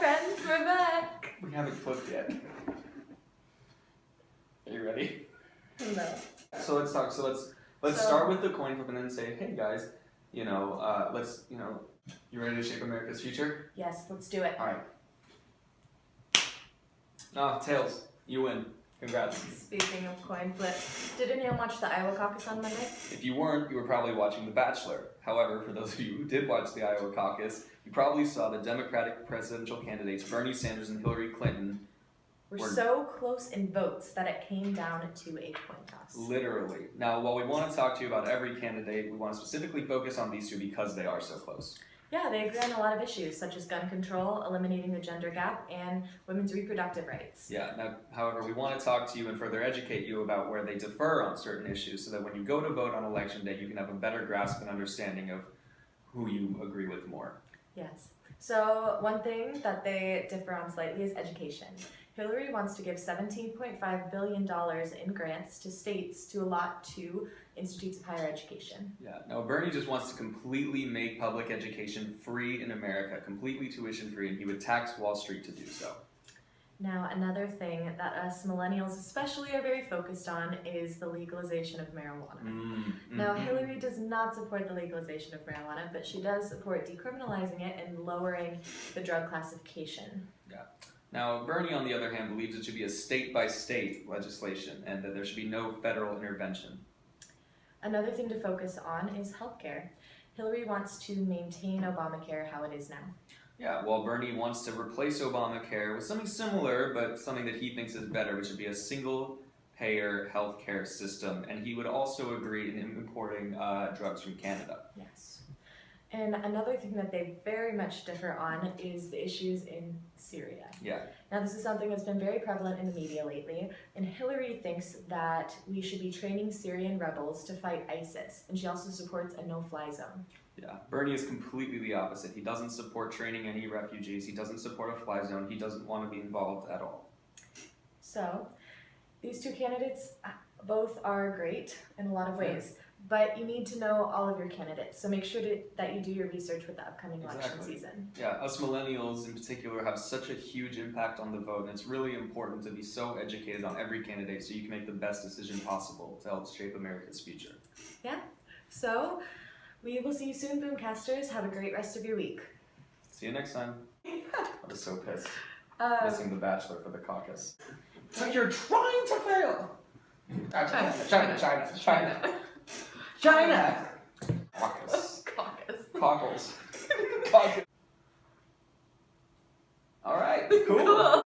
friends, we're back. We haven't flipped yet. Are you ready? No. So let's talk. Let's start with the coin flip and then say, hey guys, you ready to shape America's future? Yes, let's do it. All right. Tails, you win. Congrats. Speaking of coin flips, did anyone watch the Iowa caucus on Monday? If you weren't, you were probably watching The Bachelor. However, for those of you who did watch the Iowa caucus, you probably saw the Democratic presidential candidates Bernie Sanders and Hillary Clinton were so close in votes that it came down to a coin toss. Literally. Now, while we want to talk to you about every candidate, we want to specifically focus on these two because they are so close. Yeah, they agree on a lot of issues, such as gun control, eliminating the gender gap, and women's reproductive rights. Yeah, now, however, we want to talk to you and further educate you about where they differ on certain issues so that when you go to vote on election day, you can have a better grasp and understanding of who you agree with more. Yes. So one thing that they differ on slightly is education. Hillary wants to give $17.5 billion in grants to states to allot to institutes of higher education. Yeah, now Bernie just wants to completely make public education free in America, completely tuition free, and he would tax Wall Street to do so. Now, another thing that us millennials especially are very focused on is the legalization of marijuana. Now, Hillary does not support the legalization of marijuana, but she does support decriminalizing it and lowering the drug classification. Yeah. Now, Bernie, on the other hand, believes it should be a state-by-state legislation and that there should be no federal intervention. Another thing to focus on is healthcare. Hillary wants to maintain Obamacare how it is now. Yeah, while Bernie wants to replace Obamacare with something similar, but something that he thinks is better, which would be a single-payer healthcare system, and he would also agree in importing drugs from Canada. Yes. And another thing that they very much differ on is the issues in Syria. Yeah. Now, this is something that's been very prevalent in the media lately, and Hillary thinks that we should be training Syrian rebels to fight ISIS, and she also supports a no-fly zone. Yeah, Bernie is completely the opposite. He doesn't support training any refugees. He doesn't support a fly zone. He doesn't want to be involved at all. So, these two candidates both are great in a lot of ways, but you need to know all of your candidates. So make sure that you do your research with the upcoming election season. Yeah, us millennials in particular have such a huge impact on the vote, and it's really important to be so educated on every candidate so you can make the best decision possible to help shape America's future. Yeah, so we will see you soon, Boomcasters. Have a great rest of your week. See you next time. I was so pissed. Missing The Bachelor for the caucus. So you're trying to fail! China! Caucus. Cockles. Caucus. Alright, cool.